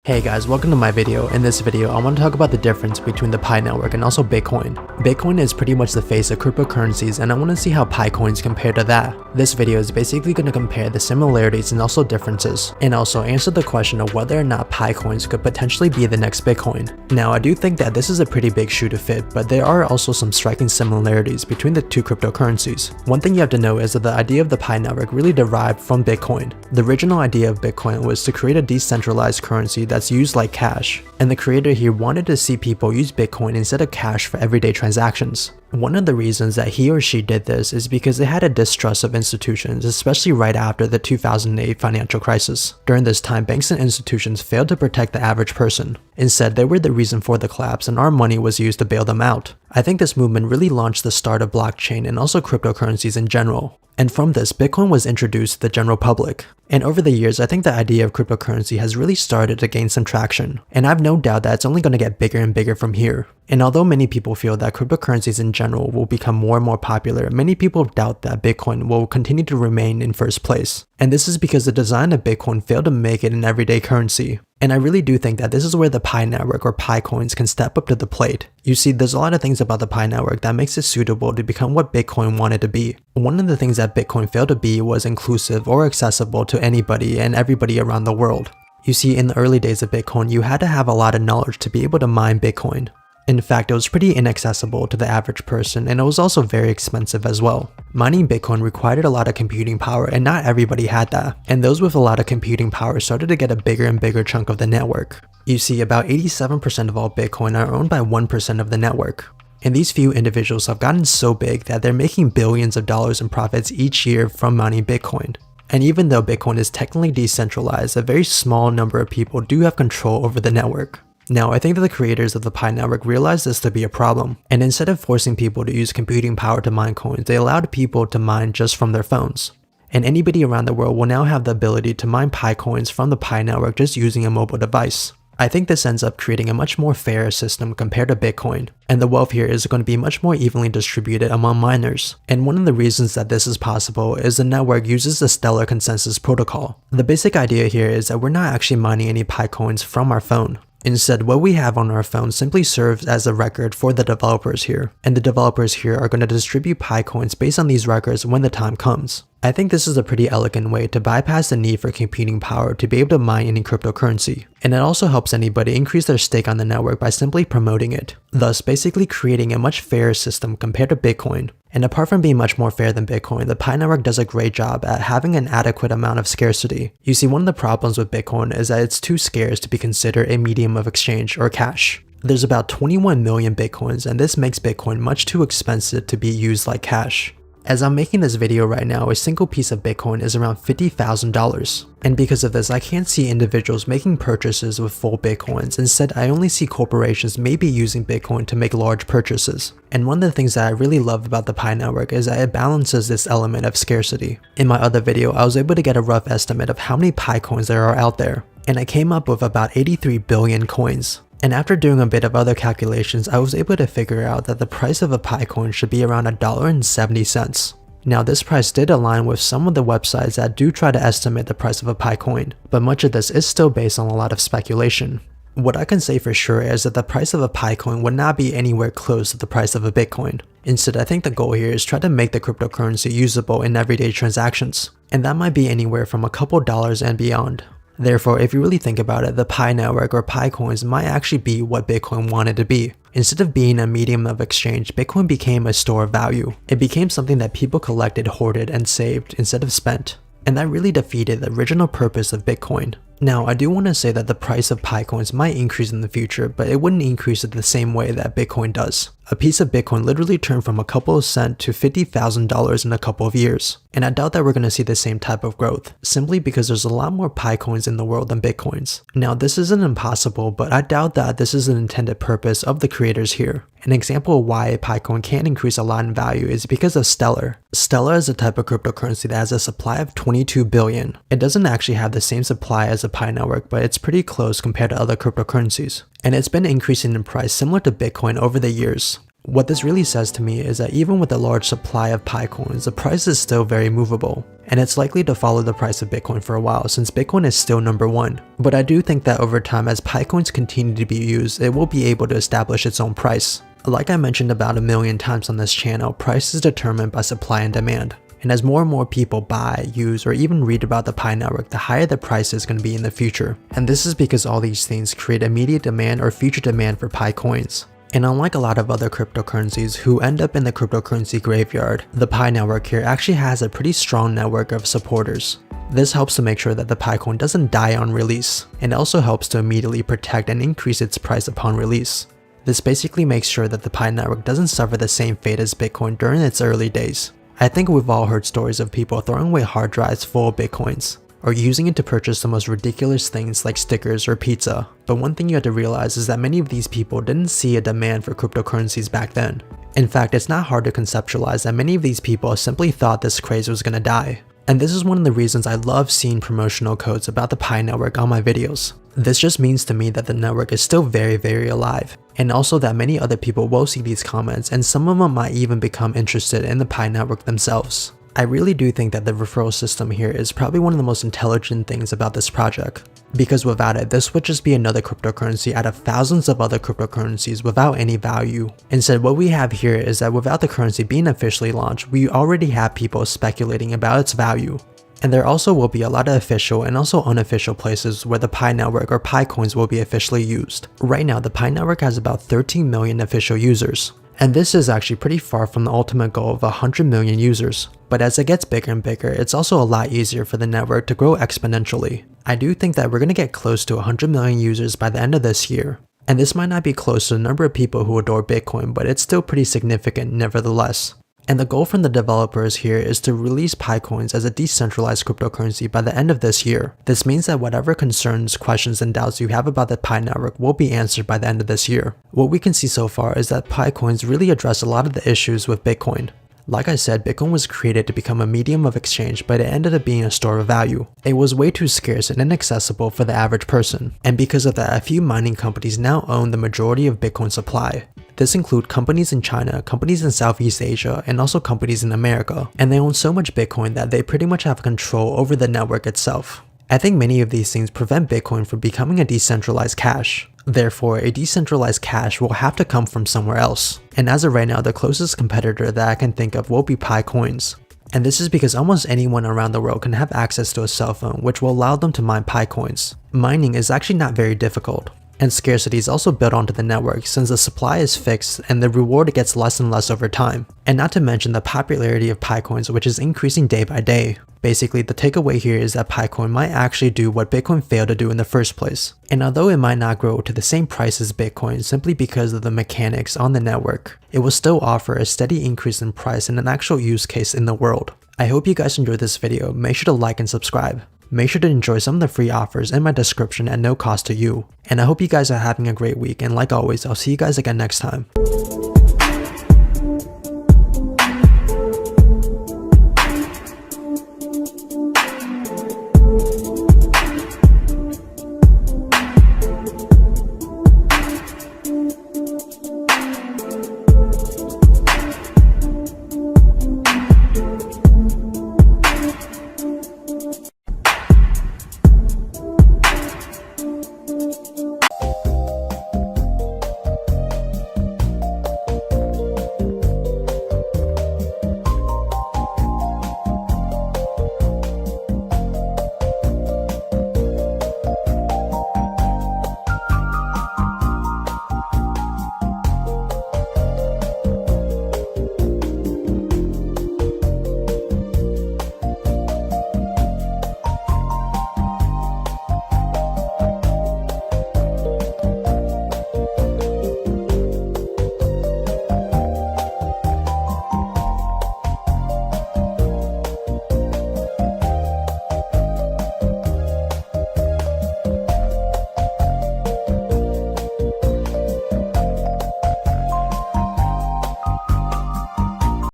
Hey guys, welcome to my video. In this video, I want to talk about the difference between the Pi network and also Bitcoin. Bitcoin is pretty much the face of cryptocurrencies, and I want to see how Pi coins compare to that. This video is basically going to compare the similarities and also differences, and also answer the question of whether or not Pi coins could potentially be the next Bitcoin. Now, I do think that this is a pretty big shoe to fit, but there are also some striking similarities between the two cryptocurrencies. One thing you have to know is that the idea of the Pi network really derived from Bitcoin. The original idea of Bitcoin was to create a decentralized currency that's used like cash, and the creator here wanted to see people use Bitcoin instead of cash for everyday transactions. One of the reasons that he or she did this is because they had a distrust of institutions, especially right after the 2008 financial crisis. During this time, banks and institutions failed to protect the average person. Instead, they were the reason for the collapse, and our money was used to bail them out. I think this movement really launched the start of blockchain and also cryptocurrencies in general. And from this, Bitcoin was introduced to the general public. And over the years, I think the idea of cryptocurrency has really started to gain some traction. And I have no doubt that it's only going to get bigger and bigger from here. And although many people feel that cryptocurrencies in general will become more and more popular, many people doubt that Bitcoin will continue to remain in first place. And this is because the design of Bitcoin failed to make it an everyday currency. And I really do think that this is where the Pi network or Pi coins can step up to the plate. You see, there's a lot of things about the Pi network that makes it suitable to become what Bitcoin wanted to be. One of the things that Bitcoin failed to be was inclusive or accessible to anybody and everybody around the world. You see, in the early days of Bitcoin, you had to have a lot of knowledge to be able to mine Bitcoin. In fact, it was pretty inaccessible to the average person, and it was also very expensive as well. Mining Bitcoin required a lot of computing power, and not everybody had that. And those with a lot of computing power started to get a bigger and bigger chunk of the network. You see, about 87% of all Bitcoin are owned by 1% of the network. And these few individuals have gotten so big that they're making billions of dollars in profits each year from mining Bitcoin. And even though Bitcoin is technically decentralized, a very small number of people do have control over the network. Now, I think that the creators of the Pi network realized this to be a problem, and instead of forcing people to use computing power to mine coins, they allowed people to mine just from their phones. And anybody around the world will now have the ability to mine Pi coins from the Pi network just using a mobile device. I think this ends up creating a much more fair system compared to Bitcoin, and the wealth here is going to be much more evenly distributed among miners. And one of the reasons that this is possible is the network uses the Stellar Consensus Protocol. The basic idea here is that we're not actually mining any Pi coins from our phone. Instead, what we have on our phone simply serves as a record for the developers here, and the developers here are going to distribute Pi coins based on these records when the time comes. I think this is a pretty elegant way to bypass the need for computing power to be able to mine any cryptocurrency, and it also helps anybody increase their stake on the network by simply promoting it, thus basically creating a much fairer system compared to Bitcoin. And apart from being much more fair than Bitcoin, the Pi network does a great job at having an adequate amount of scarcity. You see, one of the problems with Bitcoin is that it's too scarce to be considered a medium of exchange or cash. There's about 21 million Bitcoins, and this makes Bitcoin much too expensive to be used like cash. As I'm making this video right now, a single piece of Bitcoin is around $50,000. And because of this, I can't see individuals making purchases with full Bitcoins. Instead, I only see corporations maybe using Bitcoin to make large purchases. And one of the things that I really love about the Pi network is that it balances this element of scarcity. In my other video, I was able to get a rough estimate of how many Pi coins there are out there, and I came up with about 83 billion coins. And after doing a bit of other calculations, I was able to figure out that the price of a Pi coin should be around $1.70. Now, this price did align with some of the websites that do try to estimate the price of a Pi coin, but much of this is still based on a lot of speculation. What I can say for sure is that the price of a Pi coin would not be anywhere close to the price of a Bitcoin. Instead, I think the goal here is try to make the cryptocurrency usable in everyday transactions, and that might be anywhere from a couple dollars and beyond. Therefore, if you really think about it, the Pi network or Pi coins might actually be what Bitcoin wanted to be. Instead of being a medium of exchange, Bitcoin became a store of value. It became something that people collected, hoarded, and saved instead of spent. And that really defeated the original purpose of Bitcoin. Now, I do want to say that the price of Pi coins might increase in the future, but it wouldn't increase it the same way that Bitcoin does. A piece of Bitcoin literally turned from a couple of cents to $50,000 in a couple of years. And I doubt that we're going to see the same type of growth, simply because there's a lot more Pi coins in the world than Bitcoins. Now, this isn't impossible, but I doubt that this is an intended purpose of the creators here. An example of why a Pi coin can increase a lot in value is because of Stellar. Stellar is a type of cryptocurrency that has a supply of 22 billion. It doesn't actually have the same supply as a Pi network, but it's pretty close compared to other cryptocurrencies. And it's been increasing in price similar to Bitcoin over the years. What this really says to me is that even with a large supply of Pi coins, the price is still very movable, and it's likely to follow the price of Bitcoin for a while since Bitcoin is still number one. But I do think that over time, as Pi coins continue to be used, it will be able to establish its own price. Like I mentioned about 1,000,000 times on this channel, price is determined by supply and demand. And as more and more people buy, use, or even read about the Pi network, the higher the price is going to be in the future. And this is because all these things create immediate demand or future demand for Pi coins. And unlike a lot of other cryptocurrencies who end up in the cryptocurrency graveyard, the Pi network here actually has a pretty strong network of supporters. This helps to make sure that the Pi coin doesn't die on release, and also helps to immediately protect and increase its price upon release. This basically makes sure that the Pi network doesn't suffer the same fate as Bitcoin during its early days. I think we've all heard stories of people throwing away hard drives full of Bitcoins, or using it to purchase the most ridiculous things like stickers or pizza. But one thing you have to realize is that many of these people didn't see a demand for cryptocurrencies back then. In fact, it's not hard to conceptualize that many of these people simply thought this craze was gonna die. And this is one of the reasons I love seeing promotional codes about the Pi network on my videos. This just means to me that the network is still very alive, and also that many other people will see these comments and some of them might even become interested in the Pi network themselves. I really do think that the referral system here is probably one of the most intelligent things about this project, because without it, this would just be another cryptocurrency out of thousands of other cryptocurrencies without any value. Instead, what we have here is that without the currency being officially launched, we already have people speculating about its value. And there also will be a lot of official and also unofficial places where the Pi network or Pi coins will be officially used. Right now, the Pi network has about 13 million official users. And this is actually pretty far from the ultimate goal of 100 million users. But as it gets bigger and bigger, it's also a lot easier for the network to grow exponentially. I do think that we're going to get close to 100 million users by the end of this year. And this might not be close to the number of people who adore Bitcoin, but it's still pretty significant nevertheless. And the goal from the developers here is to release Pi coins as a decentralized cryptocurrency by the end of this year. This means that whatever concerns, questions, and doubts you have about the Pi network will be answered by the end of this year. What we can see so far is that Pi coins really address a lot of the issues with Bitcoin. Like I said, Bitcoin was created to become a medium of exchange, but it ended up being a store of value. It was way too scarce and inaccessible for the average person. And because of that, a few mining companies now own the majority of Bitcoin supply. This includes companies in China, companies in Southeast Asia, and also companies in America. And they own so much Bitcoin that they pretty much have control over the network itself. I think many of these things prevent Bitcoin from becoming a decentralized cash. Therefore, a decentralized cash will have to come from somewhere else. And as of right now, the closest competitor that I can think of will be Pi coins. And this is because almost anyone around the world can have access to a cell phone, which will allow them to mine Pi coins. Mining is actually not very difficult. And scarcity is also built onto the network since the supply is fixed and the reward gets less and less over time. And not to mention the popularity of Pi coins, which is increasing day by day. Basically, the takeaway here is that Pi coin might actually do what Bitcoin failed to do in the first place. And although it might not grow to the same price as Bitcoin simply because of the mechanics on the network, it will still offer a steady increase in price and an actual use case in the world. I hope you guys enjoyed this video. Make sure to like and subscribe. Make sure to enjoy some of the free offers in my description at no cost to you. And I hope you guys are having a great week, and like always, I'll see you guys again next time.